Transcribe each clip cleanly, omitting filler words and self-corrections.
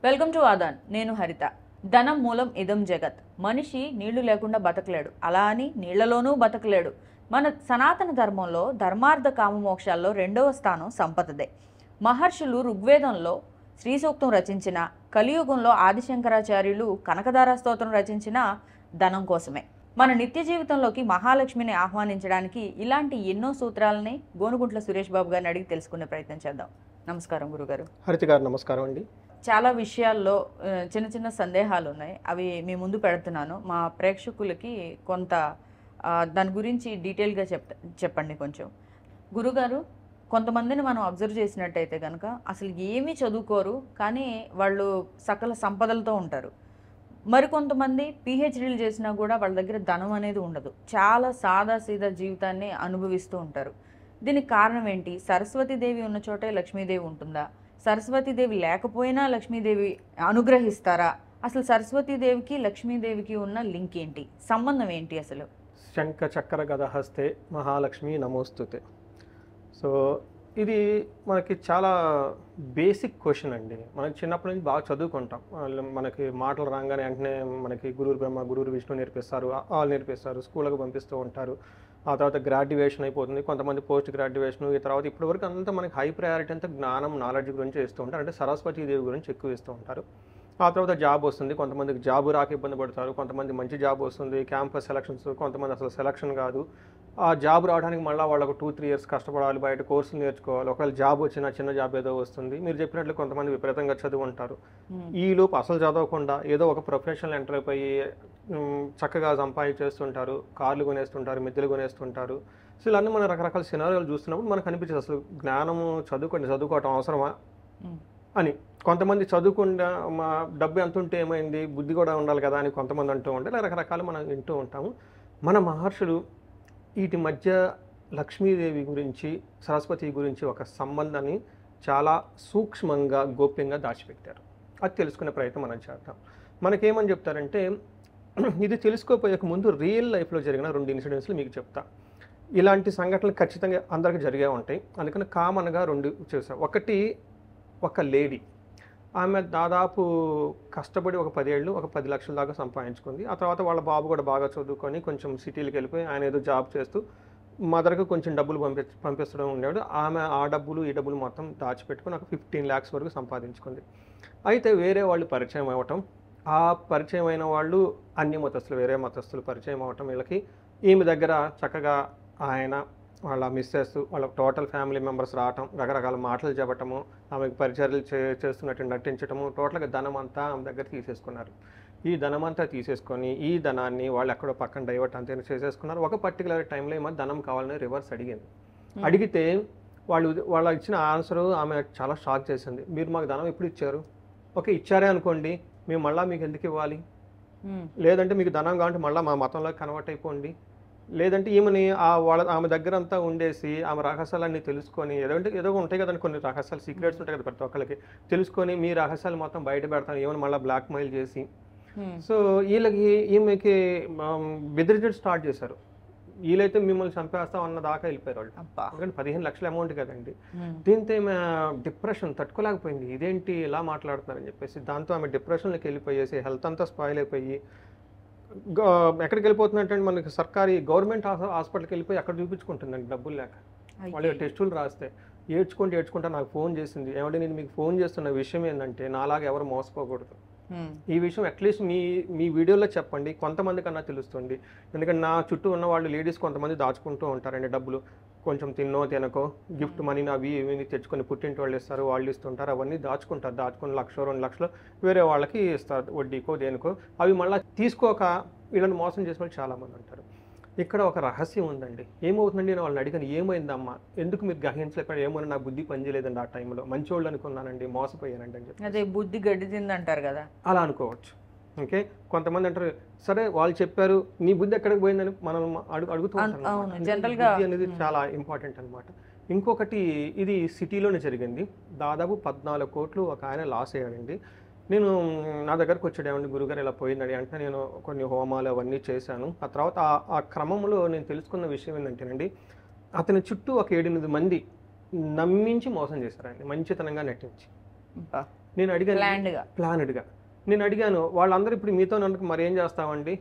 Welcome to Aadan. నేను హరిత. ధనం మూలం ఇదం జగత్. మనిషి నీళ్లు లేకుండా బతకలేడు, అలా అని నీళ్లలోనూ బతకలేడు. మన సనాతన ధర్మంలో ధర్మార్థ కామమోక్షాల్లో రెండవ స్థానం సంపదదే. మహర్షులు ఋగ్వేదంలో శ్రీ సూక్తం రచించిన, కలియుగంలో ఆదిశంకరాచార్యులు కనకదార స్తోత్రం రచించిన ధనం కోసమే. మన నిత్య జీవితంలోకి మహాలక్ష్మిని ఆహ్వానించడానికి ఇలాంటి ఎన్నో సూత్రాలని గోనుగుంట్ల సురేష్ బాబు గారిని అడిగి తెలుసుకునే ప్రయత్నం చేద్దాం. నమస్కారం గురుగారు. హరిత గారు నమస్కారం అండి. చాలా విషయాల్లో చిన్న చిన్న సందేహాలు ఉన్నాయి, అవి మీ ముందు పెడుతున్నాను. మా ప్రేక్షకులకి కొంత దాని గురించి డీటెయిల్గా చెప్పండి కొంచెం. గురుగారు, కొంతమందిని మనం అబ్జర్వ్ చేసినట్టయితే కనుక అసలు ఏమీ చదువుకోరు, కానీ వాళ్ళు సకల సంపదలతో ఉంటారు. మరికొంతమంది పిహెచ్డీలు చేసినా కూడా వాళ్ళ దగ్గర ధనం అనేది ఉండదు, చాలా సాదాసీదా జీవితాన్ని అనుభవిస్తూ ఉంటారు. దీనికి కారణం ఏంటి? సరస్వతీదేవి ఉన్న చోటే లక్ష్మీదేవి ఉంటుందా? సరస్వతీదేవి లేకపోయినా లక్ష్మీదేవి అనుగ్రహిస్తారా? అసలు సరస్వతీదేవికి లక్ష్మీదేవికి ఉన్న లింక్ ఏంటి, సంబంధం ఏంటి అసలు? శంఖ చక్ర గదహస్తే మహాలక్ష్మి నమోస్తుతే. సో ఇది మనకి చాలా బేసిక్ క్వశ్చన్ అండి. మనకి చిన్నప్పటి నుంచి బాగా చదువుకుంటాం. మనకి మాటలు రాగానే వెంటనే మనకి గురువు బ్రహ్మ గురువు విష్ణు నేర్పిస్తారు, వాళ్ళు నేర్పిస్తారు, స్కూళ్ళకు పంపిస్తూ ఉంటారు. ఆ తర్వాత గ్రాడ్యుయేషన్ అయిపోతుంది, కొంతమంది పోస్ట్ గ్రాడ్యుయేషన్. ఈ తర్వాత ఇప్పటివరకు అంతా మనకి హై ప్రయారిటీ అంతా జ్ఞానం నాలెడ్జ్ గురించి ఇస్తూ ఉంటారు, అంటే సరస్వతీదేవి గురించి ఎక్కువ ఇస్తూ ఉంటారు. ఆ తర్వాత జాబ్ వస్తుంది, కొంతమందికి జాబ్ రాక ఇబ్బంది పడతారు, కొంతమంది మంచి జాబ్ వస్తుంది, క్యాంపస్ సెలక్షన్స్, కొంతమంది అసలు సెలక్షన్ కాదు. ఆ జాబ్ రావడానికి మళ్ళీ వాళ్ళకు 2-3 years కష్టపడాలి, బయట కోర్సులు నేర్చుకోవాలి. ఒకవేళ జాబ్ వచ్చినా చిన్న జాబ్ ఏదో వస్తుంది. మీరు చెప్పినట్లు కొంతమంది విపరీతంగా చదువు ఉంటారు, ఈలోపు అసలు చదవకుండా ఏదో ఒక ప్రొఫెషనల్ ఎంటర్ అయిపోయి చక్కగా సంపాదించేస్తుంటారు, కార్లు కొనేస్తుంటారు, మిద్దెలు కొనేస్తుంటారు. సో ఇలా అన్నీ మనం రకరకాల సినారియోలు చూస్తున్నప్పుడు మనకు అనిపించేది అసలు జ్ఞానము చదువుకోవటం అవసరమా అని. కొంతమంది చదువుకుండా మా డబ్బు ఎంత ఉంటే ఏమైంది, బుద్ధి కూడా ఉండాలి కదా అని కొంతమంది అంటూ ఉంటే రకరకాలు మనం వింటూ ఉంటాము. మన మహర్షులు వీటి మధ్య లక్ష్మీదేవి గురించి సరస్వతి గురించి ఒక సంబంధాన్ని చాలా సూక్ష్మంగా గోప్యంగా దాచిపెట్టారు. అది తెలుసుకునే ప్రయత్నం మనం చేద్దాం. మనకేమని చెప్తారంటే, ఇది తెలుసుకోపోయే ముందు రియల్ లైఫ్లో జరిగిన 2 ఇన్సిడెంట్స్లు మీకు చెప్తా. ఇలాంటి సంఘటనలు ఖచ్చితంగా అందరికీ జరిగే ఉంటాయి, అందుకని కామన్గా 2 చూసాం. ఒకటి, ఒక లేడీ, ఆమె దాదాపు కష్టపడి ఒక 10 ఏళ్ళు ఒక 10 లక్షల దాకా సంపాదించుకుంది. ఆ తర్వాత వాళ్ళ బాబు కూడా బాగా చదువుకొని కొంచెం సిటీలకు వెళ్ళిపోయి ఆయన ఏదో జాబ్ చేస్తూ మదర్కి కొంచెం డబ్బులు పంపిస్తడం ఉండేవాడు. ఆమె ఆ డబ్బులు ఈ డబ్బులు మొత్తం దాచిపెట్టుకుని ఒక 15 lakhs వరకు సంపాదించుకుంది. అయితే వేరే వాళ్ళు పరిచయం అవ్వటం, ఆ పరిచయం అయిన వాళ్ళు అన్ని మతస్థులు, వేరే మతస్థులు పరిచయం అవ్వటం, వీళ్ళకి ఈమె దగ్గర చక్కగా ఆయన వాళ్ళ మిస్సెస్ వాళ్ళ టోటల్ ఫ్యామిలీ మెంబర్స్ రావటం, రకరకాల మాటలు చెప్పటము, ఆమెకు పరిచర్యలు చేస్తున్నట్టు నటించటము, టోటల్గా ధనం అంతా ఆమె దగ్గర తీసేసుకున్నారు. ఈ ధనం అంతా తీసేసుకొని ఈ ధనాన్ని వాళ్ళు ఎక్కడో పక్కన డైవర్ట్ అంతా చేసేసుకున్నారు. ఒక పర్టికులర్ టైంలో ఏమో ధనం కావాలని రివర్స్ అడిగింది. అడిగితే వాళ్ళ ఇచ్చిన ఆన్సరు ఆమె చాలా షాక్ చేసింది. మీరు మాకు ధనం ఎప్పుడు ఇచ్చారు? ఓకే, ఇచ్చారే అనుకోండి, మేము మళ్ళీ మీకు ఎందుకు ఇవ్వాలి? లేదంటే మీకు ధనం కావాలంటే మళ్ళీ మా మతంలోకి కన్వర్ట్ అయిపోండి, లేదంటే ఈమెని ఆమె దగ్గర అంతా ఉండేసి ఆమె రహస్యాలన్నీ తెలుసుకొని, ఏదో ఉంటాయి కదండి కొన్ని రహస్యాలు, సీక్రెట్స్ ఉంటాయి కదా ప్రతి ఒక్కరికి, తెలుసుకొని మీ రహస్యాలు మొత్తం బయట పెడతాను ఏమైనా మళ్ళీ బ్లాక్మెయిల్ చేసి. సో ఈమెకి బెదిరించడం స్టార్ట్ చేశారు. వీళ్ళైతే మిమ్మల్ని చంపేస్తాం అన్న దాకా వెళ్ళిపోయారు వాళ్ళు. ఎందుకంటే 15 లక్షల అమౌంట్ కదండి. దీంతో ఆమె డిప్రెషన్ తట్టుకోలేకపోయింది, ఇదేంటి ఇలా మాట్లాడుతున్నారని చెప్పేసి. దాంతో ఆమె డిప్రెషన్లోకి వెళ్ళిపోయేసి హెల్త్ అంతా స్పాయిల్ అయిపోయి ఎక్కడికి వెళ్ళిపోతుందంటే మనకి గవర్నమెంట్ హాస్పిటల్కి వెళ్ళిపోయి అక్కడ చూపించుకుంటుందండి డబ్బులు లేక. వాళ్ళు టెస్టులు రాస్తే ఏడ్చుకుంటా నాకు ఫోన్ చేసింది, ఏమంటే నేను మీకు ఫోన్ చేస్తున్న విషయం ఏంటంటే నాలాగా ఎవరు మోసపోకూడదు, ఈ విషయం అట్లీస్ట్ మీ వీడియోలో చెప్పండి, కొంతమంది కన్నా తెలుస్తుంది. ఎందుకంటే నా చుట్టూ ఉన్న వాళ్ళు లేడీస్ కొంతమంది దాచుకుంటూ ఉంటారండి డబ్బులు, కొంచెం తినకో గిఫ్ట్ మనీని అవి ఇవి తెచ్చుకొని పుట్టింటి వాళ్ళు ఇస్తారు, వాళ్ళు ఇస్తుంటారు, అవన్నీ దాచుకుని 1 లక్ష 2 లక్షలు వేరే వాళ్ళకి ఇస్తారు వడ్డీకో దేనికో. అవి మళ్ళీ తీసుకోక వీళ్ళని మోసం చేసిన వాళ్ళు చాలామంది ఉంటారు. ఇక్కడ ఒక రహస్యం ఉందండి. ఏమవుతుందండి, నేను వాళ్ళని అడిగాను, ఏమైందమ్మా, ఎందుకు మీరు గ్రహించలేకపోయారు? ఏమో నా బుద్ధి పనిచేయలేదండి ఆ టైంలో, మంచోళ్ళు అనుకున్నానండి, మోసపోయానండి అని చెప్పి. అదే బుద్ధి గడ్డి తిందంటారు కదా, అలా అనుకోవచ్చు. ఓకే, కొంతమంది అంటారు సరే వాళ్ళు చెప్పారు, నీ బుద్ధి ఎక్కడికి పోయిందని మనం అడుగుతూ ఉంటాం. బుద్ధి అనేది చాలా ఇంపార్టెంట్ అనమాట. ఇంకొకటి, ఇది సిటీలోనే జరిగింది. దాదాపు 14 కోట్లు ఒక ఆయన లాస్ అయ్యాడండి. నేను నా దగ్గరకు వచ్చాడేమండి, గురుగారు ఇలా పోయిందని. అంటే నేను కొన్ని హోమాలు అవన్నీ చేశాను. ఆ తర్వాత ఆ క్రమంలో నేను తెలుసుకున్న విషయం ఏంటంటేనండి, అతని చుట్టూ ఒక 7-8 మంది నమ్మించి మోసం చేశారండి, మంచితనంగా నటించి. నేను అడిగాను ప్లానెడ్గా నేను అడిగాను వాళ్ళందరూ ఇప్పుడు మీతో నన్ను మరి ఏం చేస్తామండి,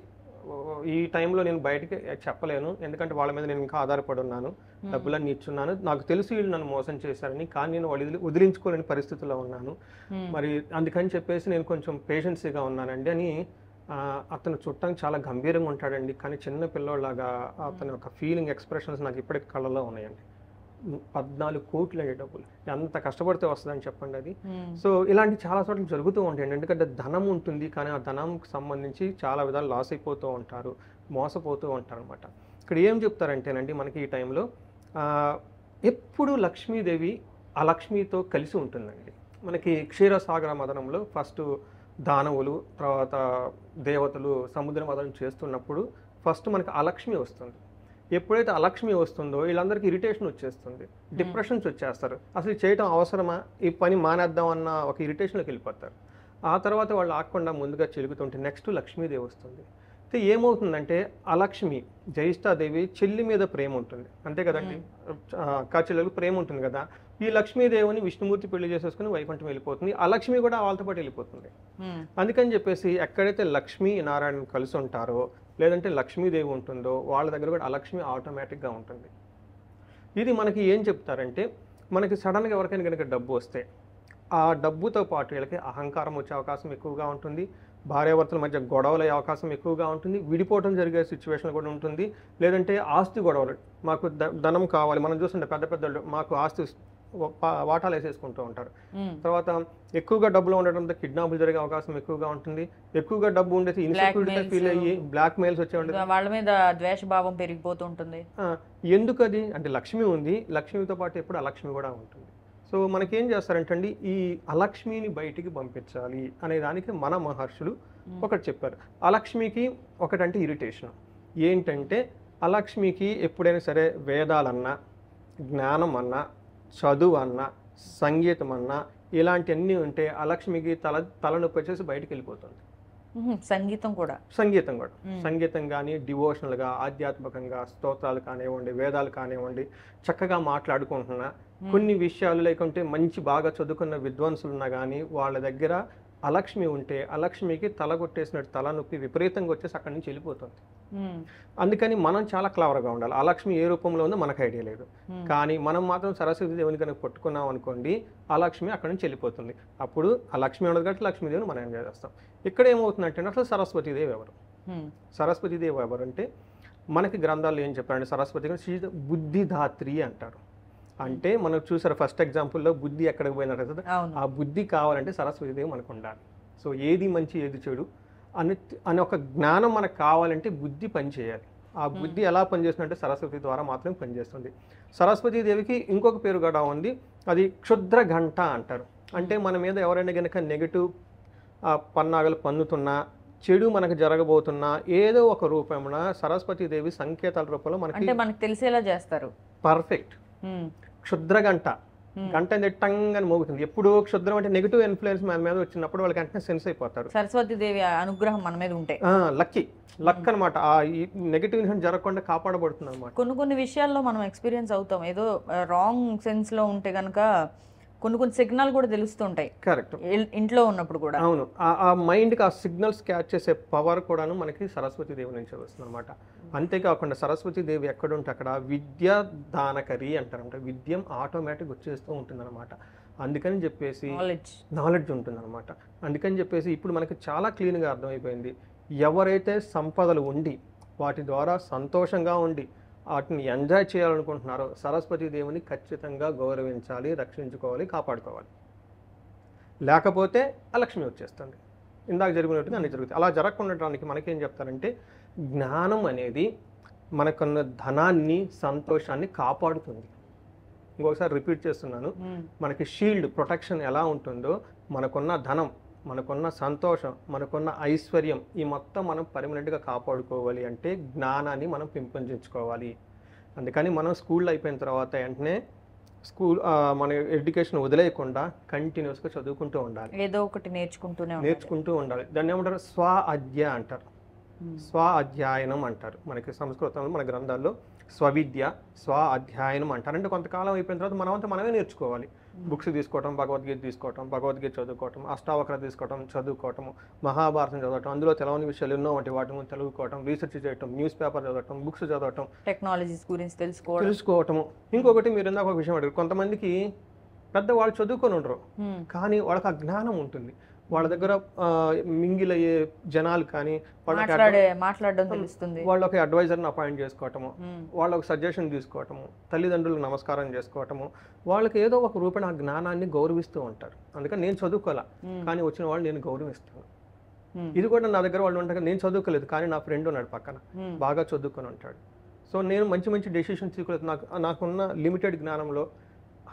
ఈ టైంలో నేను బయటకి చెప్పలేను, ఎందుకంటే వాళ్ళ మీద నేను ఇంకా ఆధారపడి ఉన్నాను, డబ్బులన్నీ ఇచ్చున్నాను, నాకు తెలుసు వీళ్ళు నన్ను మోసం చేశారని, కానీ నేను వాళ్ళు వదిలించుకోలేని పరిస్థితిలో ఉన్నాను, మరి అందుకని చెప్పేసి నేను కొంచెం పేషెన్సీగా ఉన్నానండి అని. అతను చుట్టానికి చాలా గంభీరంగా ఉంటాడండి, కానీ చిన్న పిల్లోళ్ళలాగా అతని యొక్క ఫీలింగ్ ఎక్స్ప్రెషన్స్ నాకు ఇప్పటికి కళ్ళలో ఉన్నాయండి. 14 కోట్లు అండి డబ్బులు, ఎంత కష్టపడితే వస్తుందని చెప్పండి అది. సో ఇలాంటి చాలా చోట్ల జరుగుతూ ఉంటాయండి, ఎందుకంటే ధనం ఉంటుంది కానీ ఆ ధనంకి సంబంధించి చాలా విధాలు లాస్ అయిపోతూ ఉంటారు, మోసపోతూ ఉంటారు అనమాట. ఇక్కడ ఏం చెప్తారంటేనండి మనకి ఈ టైంలో ఎప్పుడు లక్ష్మీదేవి అలక్ష్మితో కలిసి ఉంటుందండి. మనకి క్షీరసాగర మదనంలో ఫస్ట్ దానవులు తర్వాత దేవతలు సముద్ర మదనం చేస్తున్నప్పుడు ఫస్ట్ మనకి అలక్ష్మి వస్తుంది. ఎప్పుడైతే అలక్ష్మి వస్తుందో వీళ్ళందరికీ ఇరిటేషన్ వచ్చేస్తుంది, డిప్రెషన్స్ వచ్చేస్తారు, అసలు చేయటం అవసరమా, ఈ పని మానేద్దాం అన్న ఒక ఇరిటేషన్లోకి వెళ్ళిపోతారు. ఆ తర్వాత వాళ్ళు ఆగకుండా ముందుగా చెలుగుతుంటే నెక్స్ట్ లక్ష్మీదేవి వస్తుంది. అయితే ఏమవుతుందంటే అలక్ష్మి జ్యేష్ఠాదేవి చెల్లి మీద ప్రేమ ఉంటుంది, అంతే కదండి, అక్క చెల్లెలకు ప్రేమ ఉంటుంది కదా. ఈ లక్ష్మీదేవిని విష్ణుమూర్తి పెళ్లి చేసేసుకుని వైకుంఠం వెళ్ళిపోతుంది, అలక్ష్మి కూడా వాళ్ళతో పాటు వెళ్ళిపోతుంది. అందుకని చెప్పేసి ఎక్కడైతే లక్ష్మీ నారాయణ కలిసి ఉంటారో లేదంటే లక్ష్మీదేవి ఉంటుందో వాళ్ళ దగ్గర కూడా అలక్ష్మి ఆటోమేటిక్గా ఉంటుంది. ఇది మనకి ఏం చెప్తారంటే మనకి సడన్గా ఎవరికైనా కనుక డబ్బు వస్తే ఆ డబ్బుతో పాటు వీళ్ళకి అహంకారం వచ్చే అవకాశం ఎక్కువగా ఉంటుంది, భార్యాభర్తల మధ్య గొడవలు అయ్యే అవకాశం ఎక్కువగా ఉంటుంది, విడిపోవడం జరిగే సిచ్యువేషన్ కూడా ఉంటుంది, లేదంటే ఆస్తి గొడవలు, మాకు ధనం కావాలి, మనం చూస్తుంటే పెద్ద పెద్ద మాకు ఆస్తి వాటాలు వేసేసుకుంటూ ఉంటారు. తర్వాత ఎక్కువగా డబ్బులు ఉండడంతో కిడ్నాపులు జరిగే అవకాశం ఎక్కువగా ఉంటుంది, ఎక్కువగా డబ్బు ఉండేది ఇన్సెక్యూరిటీ ఫీల్ అయ్యి బ్లాక్ మెయిల్స్ వచ్చే ఉంటుంది, వాళ్ళ మీద ద్వేషభావం పెరిగిపోతూ ఉంటుంది. ఎందుకు అది అంటే లక్ష్మి ఉంది, లక్ష్మితో పాటు ఎప్పుడు అలక్ష్మి కూడా ఉంటుంది. సో మనకేం చేస్తారంటే అండి ఈ అలక్ష్మిని బయటికి పంపించాలి అనే దానికి మన మహర్షులు ఒకటి చెప్పారు. అలక్ష్మికి ఒకటంటే ఇరిటేషన్ ఏంటంటే అలక్ష్మికి ఎప్పుడైనా సరే వేదాలన్నా జ్ఞానం అన్నా చదువు అన్నా సంగీతం అన్నా ఇలాంటివన్నీ ఉంటే అలక్ష్మికి తలనొప్పి వచ్చేసి బయటికి వెళ్ళిపోతుంది. సంగీతం కూడా సంగీతం కానీ డివోషనల్గా ఆధ్యాత్మికంగా స్తోత్రాలు కానివ్వండి వేదాలు కానివ్వండి చక్కగా మాట్లాడుకుంటున్నా కొన్ని విషయాలు లేకుంటే మంచి బాగా చదువుకున్న విద్వాంసులు ఉన్నా కానీ వాళ్ళ దగ్గర అలక్ష్మి ఉంటే అలక్ష్మికి తల కొట్టేసినట్టు తలనొప్పి విపరీతంగా వచ్చేసి అక్కడి నుంచి వెళ్ళిపోతుంది. అందుకని మనం చాలా క్లవర్గా ఉండాలి. అలక్ష్మి ఏ రూపంలో ఉందో మనకు ఐడియా లేదు, కానీ మనం మాత్రం సరస్వతి దేవుని కనుక పట్టుకున్నాం అనుకోండి అలక్ష్మి అక్కడి నుంచి వెళ్ళిపోతుంది. అప్పుడు అలక్ష్మి ఉండదు కాబట్టి లక్ష్మీదేవిని మనం ఎంజాయ్ చేస్తాం. ఇక్కడ ఏమవుతుందంటే అసలు సరస్వతీదేవి ఎవరు? సరస్వతీదేవి ఎవరు అంటే మనకి గ్రంథాల్లో ఏం చెప్పారంటే సరస్వతి బుద్ధిదాత్రి అంటారు. అంటే మనం చూసారు ఫస్ట్ ఎగ్జాంపుల్లో బుద్ధి ఎక్కడికి పోయినట్టు కదా, ఆ బుద్ధి కావాలంటే సరస్వతీదేవి మనకు ఉండాలి. సో ఏది మంచి ఏది చెడు అని ఒక జ్ఞానం మనకు కావాలంటే బుద్ధి పనిచేయాలి. ఆ బుద్ధి ఎలా పనిచేస్తుందంటే సరస్వతి ద్వారా మాత్రమే పనిచేస్తుంది. సరస్వతీదేవికి ఇంకొక పేరు కూడా ఉంది, అది క్షుద్ర గంట అంటారు. అంటే మన మీద ఎవరైనా కనుక నెగిటివ్ పన్నాగలు పన్నుతున్నా చెడు మనకు జరగబోతున్నా ఏదో ఒక రూపమున సరస్వతీదేవి సంకేతాల రూపంలో మనకి తెలిసేలా చేస్తారు. పర్ఫెక్ట్. క్షుద్ర గంట నెట్టంగా మోగుతుంది. ఎప్పుడు క్షుద్రం అంటే నెగిటివ్ ఇన్ఫ్లుయెన్స్ మన మీద వచ్చినప్పుడు వాళ్ళకి వెంటనే సెన్స్ అయిపోతారు. సరస్వతీదేవి అనుగ్రహం మన మీద ఉంటే లక్ అనమాట, ఆ నెగిటివ్ ఇన్ఫ్లుయెన్స్ జరగకుండా కాపాడబడుతుంది అనమాట. కొన్ని విషయాల్లో మనం ఎక్స్పీరియన్స్ అవుతాం, ఏదో రాంగ్ సెన్స్ లో ఉంటే కనుక కొన్ని సిగ్నల్ కూడా తెలుస్తుంటాయి. కరెక్ట్, ఇంట్లో ఉన్నప్పుడు కూడా. అవును, ఆ మైండ్కి ఆ సిగ్నల్స్ క్యాచ్ చేసే పవర్ కూడాను మనకి సరస్వతీదేవి నుంచి వస్తుంది అనమాట. అంతేకాకుండా సరస్వతీదేవి ఎక్కడుంటే అక్కడ విద్యా దానకరి అంటారంట, విద్యం ఆటోమేటిక్ వచ్చేస్తూ ఉంటుంది అనమాట. అందుకని చెప్పేసి నాలెడ్జ్ ఉంటుంది అనమాట. అందుకని చెప్పేసి ఇప్పుడు మనకి చాలా క్లీన్గా అర్థమైపోయింది, ఎవరైతే సంపదలు ఉండి వాటి ద్వారా సంతోషంగా ఉండి వాటిని ఎంజాయ్ చేయాలనుకుంటున్నారో సరస్వతీదేవిని ఖచ్చితంగా గౌరవించాలి, రక్షించుకోవాలి, కాపాడుకోవాలి. లేకపోతే అలక్ష్మి వచ్చేస్తుంది. ఇందాక జరిగినట్టుగా అన్ని జరుగుతాయి. అలా జరగకుండటానికి మనకేం చెప్తారంటే జ్ఞానం అనేది మనకున్న ధనాన్ని సంతోషాన్ని కాపాడుతుంది. ఇంకొకసారి రిపీట్ చేస్తున్నాను, మనకి షీల్డ్ ప్రొటెక్షన్ ఎలా ఉంటుందో మనకున్న ధనం, మనకున్న సంతోషం, మనకున్న ఐశ్వర్యం ఈ మొత్తం మనం పర్మనెంట్గా కాపాడుకోవాలి అంటే జ్ఞానాన్ని మనం పెంపొందించుకోవాలి. అందుకని మనం స్కూల్లో అయిపోయిన తర్వాత వెంటనే మన ఎడ్యుకేషన్ వదిలేయకుండా కంటిన్యూస్గా చదువుకుంటూ ఉండాలి, ఏదో ఒకటి నేర్చుకుంటూ ఉండాలి. దాన్ని ఏమంటారు? స్వ అధ్య అంటారు, స్వ అధ్యయనం అంటారు. మనకి సంస్కృతంలో మన గ్రంథాల్లో స్వవిద్య స్వ అధ్యయనం అంటారు. అంటే కొంతకాలం అయిపోయిన తర్వాత మనమంతా మనమే నేర్చుకోవాలి. బుక్స్ తీసుకోవటం, భగవద్గీత తీసుకోవటం, భగవద్గీత చదువుకోవటం, అష్టావక్ర తీసుకోవటం, చదువుకోవటం, మహాభారతం చదవటం, అందులో తెలవని విషయాలు ఎన్నో ఉంటాయి, వాటి గురించి చదువుకోవటం, రీసెర్చ్ చేయటం, న్యూస్ పేపర్ చదవటం, బుక్స్ చదవటం, టెక్నాలజీస్ గురించి తెలుసుకోవటము. ఇంకొకటి మీరు ఇందాక ఒక విషయం అడిగారు, కొంతమందికి పెద్దవాళ్ళు చదువుకొని ఉండరు కానీ వాళ్ళకి ఆ జ్ఞానం ఉంటుంది. వాళ్ళ దగ్గర మింగిల్ అయ్యే జనాలు కానీ మాట్లాడడం తెలుస్తుంది, వాళ్ళకి అడ్వైజర్ని అపాయింట్ చేసుకోవటము, వాళ్ళకి సజెషన్ తీసుకోవటము, తల్లిదండ్రులకు నమస్కారం చేసుకోవటము, వాళ్ళకి ఏదో ఒక రూపేణ ఆ జ్ఞానాన్ని గౌరవిస్తూ ఉంటారు. అందుకని నేను చదువుకోవాలా కానీ వచ్చిన వాళ్ళు నేను గౌరవిస్తాను. ఇది కూడా నా దగ్గర వాళ్ళు ఉంటారు, నేను చదువుకోలేదు కానీ నా ఫ్రెండ్ ఉన్నాడు పక్కన బాగా చదువుకొని ఉంటాడు. సో నేను మంచి మంచి డెసిషన్స్ తీసుకోలేదు. నాకున్న లిమిటెడ్ జ్ఞానంలో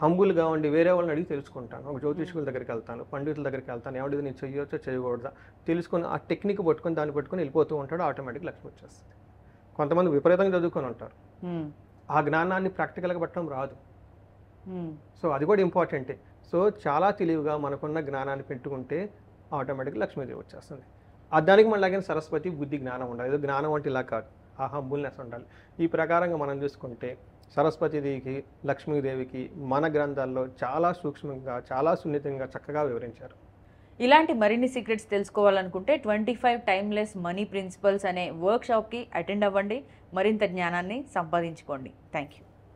హంబుల్గా ఉండి వేరే వాళ్ళని అడిగి తెలుసుకుంటాను. ఒక జ్యోతిష్కుల దగ్గరికి వెళ్తాను, పండితుల దగ్గరికి వెళ్తాను, ఎవరిది నేను చేయొచ్చో చేయకూడదా తెలుసుకొని ఆ టెక్నిక్ పట్టుకొని దాన్ని పట్టుకొని వెళ్ళిపోతూ ఉంటాడు. ఆటోమేటిక్ లక్ష్మి వచ్చేస్తుంది. కొంతమంది విపరీతంగా చదువుకొని ఉంటారు, ఆ జ్ఞానాన్ని ప్రాక్టికల్గా పట్టడం రాదు. సో అది కూడా ఇంపార్టెంటే. సో చాలా తెలివిగా మనకున్న జ్ఞానాన్ని పెట్టుకుంటే ఆటోమేటిక్గా లక్ష్మీదేవి వచ్చేస్తుంది. దానికి మళ్ళీ అలాగే సరస్వతి బుద్ధి జ్ఞానం ఉండాలి. ఏదో జ్ఞానం అంటే ఇలా కాదు, ఆ హంబుల్నెస్ ఉండాలి. ఈ ప్రకారంగా మనం చూసుకుంటే సరస్వతీదేవికి, లక్ష్మీదేవికి మన గ్రంథాల్లో చాలా సూక్ష్మంగా, చాలా సున్నితంగా చక్కగా వివరించారు. ఇలాంటి మరిన్ని సీక్రెట్స్ తెలుసుకోవాలనుకుంటే 25 టైమ్లెస్ మనీ ప్రిన్సిపల్స్ అనే వర్క్షాప్కి అటెండ్ అవ్వండి, మరింత జ్ఞానాన్ని సంపాదించుకోండి. Thank you.